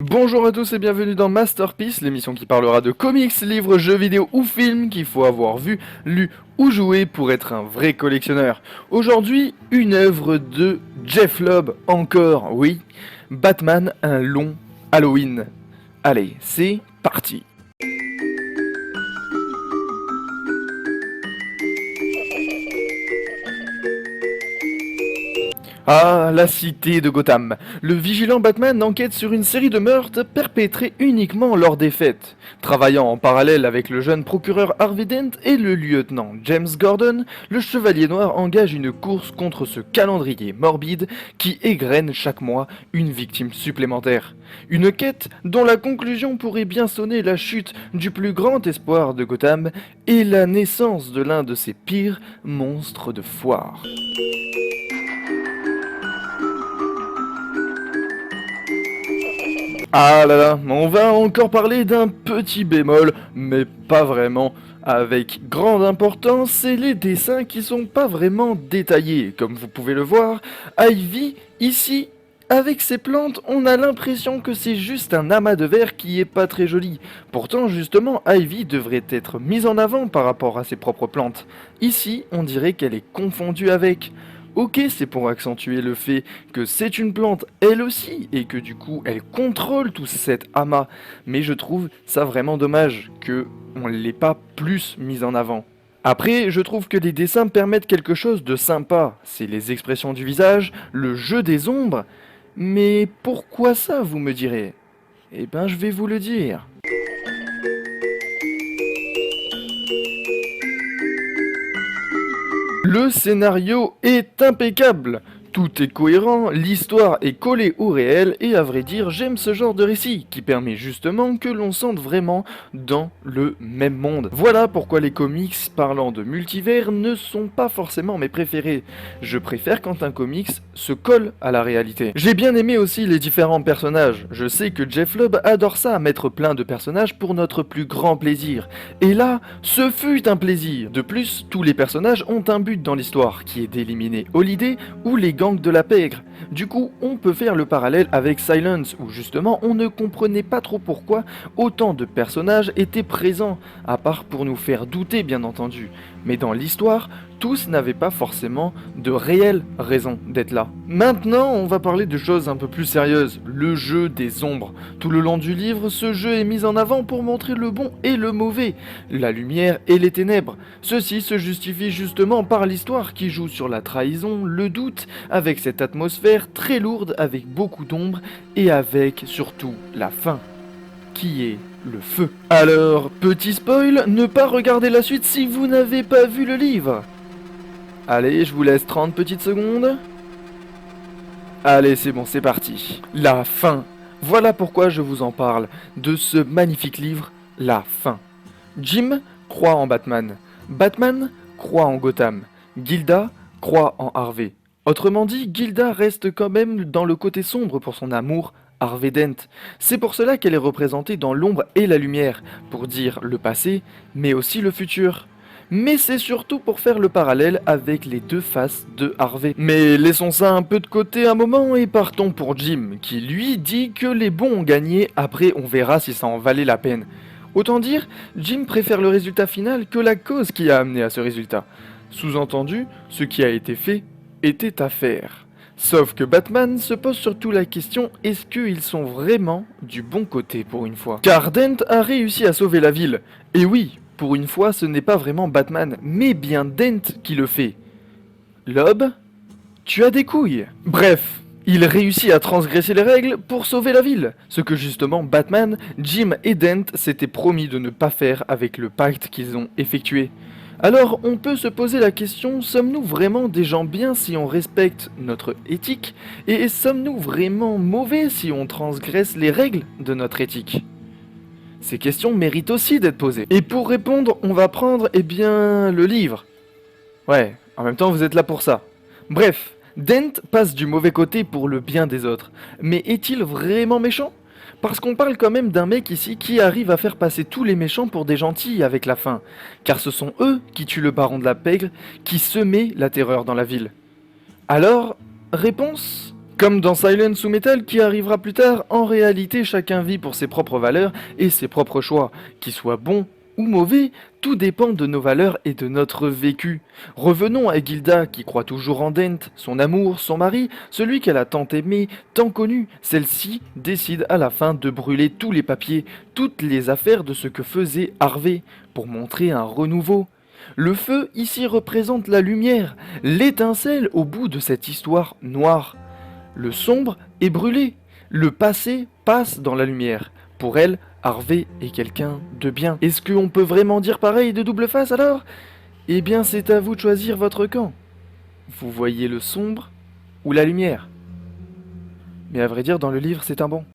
Bonjour à tous et bienvenue dans Masterpiece, l'émission qui parlera de comics, livres, jeux vidéo ou films qu'il faut avoir vu, lu ou joué pour être un vrai collectionneur. Aujourd'hui, une œuvre de Jeff Lobb, encore, oui, Batman, un long Halloween. Allez, c'est parti. Ah, la cité de Gotham. Le vigilant Batman enquête sur une série de meurtres perpétrés uniquement lors des fêtes. Travaillant en parallèle avec le jeune procureur Harvey Dent et le lieutenant James Gordon, le Chevalier Noir engage une course contre ce calendrier morbide qui égrène chaque mois une victime supplémentaire. Une quête dont la conclusion pourrait bien sonner la chute du plus grand espoir de Gotham et la naissance de l'un de ses pires monstres de foire. Ah là là, on va encore parler d'un petit bémol, mais pas vraiment. Avec grande importance, c'est les dessins qui sont pas vraiment détaillés. Comme vous pouvez le voir, Ivy, ici, avec ses plantes, on a l'impression que c'est juste un amas de verre qui est pas très joli. Pourtant, justement, Ivy devrait être mise en avant par rapport à ses propres plantes. Ici, on dirait qu'elle est confondue avec. Ok, c'est pour accentuer le fait que c'est une plante elle aussi et que du coup elle contrôle tout cet amas, mais je trouve ça vraiment dommage que on l'ait pas plus mis en avant. Après, je trouve que les dessins permettent quelque chose de sympa, c'est les expressions du visage, le jeu des ombres, mais pourquoi ça vous me direz? Eh ben je vais vous le dire. Le scénario est impeccable, tout est cohérent, l'histoire est collée au réel et à vrai dire j'aime ce genre de récit qui permet justement que l'on sente vraiment dans le même monde. Voilà pourquoi les comics parlant de multivers ne sont pas forcément mes préférés. Je préfère quand un comics se colle à la réalité. J'ai bien aimé aussi les différents personnages. Je sais que Jeff Lobb adore ça, mettre plein de personnages pour notre plus grand plaisir. Et là, ce fut un plaisir. De plus, tous les personnages ont un but dans l'histoire, qui est d'éliminer Holiday ou les gangs de la pègre. Du coup, on peut faire le parallèle avec Silence, où justement on ne comprenait pas trop pourquoi autant de personnages étaient présents, à part pour nous faire douter bien entendu. Mais dans l'histoire, tous n'avaient pas forcément de réelles raisons d'être là. Maintenant, on va parler de choses un peu plus sérieuses, le jeu des ombres. Tout le long du livre, ce jeu est mis en avant pour montrer le bon et le mauvais, la lumière et les ténèbres. Ceci se justifie justement par l'histoire qui joue sur la trahison, le doute, avec cette atmosphère très lourde avec beaucoup d'ombre et avec surtout la fin, qui est le feu. Alors, petit spoil, ne pas regarder la suite si vous n'avez pas vu le livre. Allez, je vous laisse 30 petites secondes. Allez, c'est bon, c'est parti. La fin. Voilà pourquoi je vous en parle, de ce magnifique livre, La fin. Jim croit en Batman. Batman croit en Gotham. Gilda croit en Harvey. Autrement dit, Gilda reste quand même dans le côté sombre pour son amour, Harvey Dent. C'est pour cela qu'elle est représentée dans l'ombre et la lumière, pour dire le passé, mais aussi le futur. Mais c'est surtout pour faire le parallèle avec les deux faces de Harvey. Mais laissons ça un peu de côté un moment et partons pour Jim, qui lui dit que les bons ont gagné, après on verra si ça en valait la peine. Autant dire, Jim préfère le résultat final que la cause qui a amené à ce résultat. Sous-entendu, ce qui a été fait était à faire. Sauf que Batman se pose surtout la question, est-ce qu'ils sont vraiment du bon côté pour une fois? Car Dent a réussi à sauver la ville. Et oui, pour une fois ce n'est pas vraiment Batman, mais bien Dent qui le fait. Lobb, tu as des couilles. Bref, il réussit à transgresser les règles pour sauver la ville, ce que justement Batman, Jim et Dent s'étaient promis de ne pas faire avec le pacte qu'ils ont effectué. Alors on peut se poser la question, sommes-nous vraiment des gens bien si on respecte notre éthique, et sommes-nous vraiment mauvais si on transgresse les règles de notre éthique? Ces questions méritent aussi d'être posées. Et pour répondre, on va prendre, le livre. Ouais, en même temps vous êtes là pour ça. Bref, Dent passe du mauvais côté pour le bien des autres. Mais est-il vraiment méchant? Parce qu'on parle quand même d'un mec ici qui arrive à faire passer tous les méchants pour des gentils avec la fin. Car ce sont eux qui tuent le baron de la pègre, qui semaient la terreur dans la ville. Alors, réponse? Comme dans Silence ou Metal qui arrivera plus tard, en réalité chacun vit pour ses propres valeurs et ses propres choix. Qu'ils soient bons ou mauvais, tout dépend de nos valeurs et de notre vécu. Revenons à Gilda qui croit toujours en Dent, son amour, son mari, celui qu'elle a tant aimé, tant connu. Celle-ci décide à la fin de brûler tous les papiers, toutes les affaires de ce que faisait Harvey, pour montrer un renouveau. Le feu ici représente la lumière, l'étincelle au bout de cette histoire noire. Le sombre est brûlé, le passé passe dans la lumière. Pour elle, Harvey est quelqu'un de bien. Est-ce qu'on peut vraiment dire pareil de Double Face alors? Eh bien c'est à vous de choisir votre camp. Vous voyez le sombre ou la lumière? Mais à vrai dire dans le livre c'est un bon.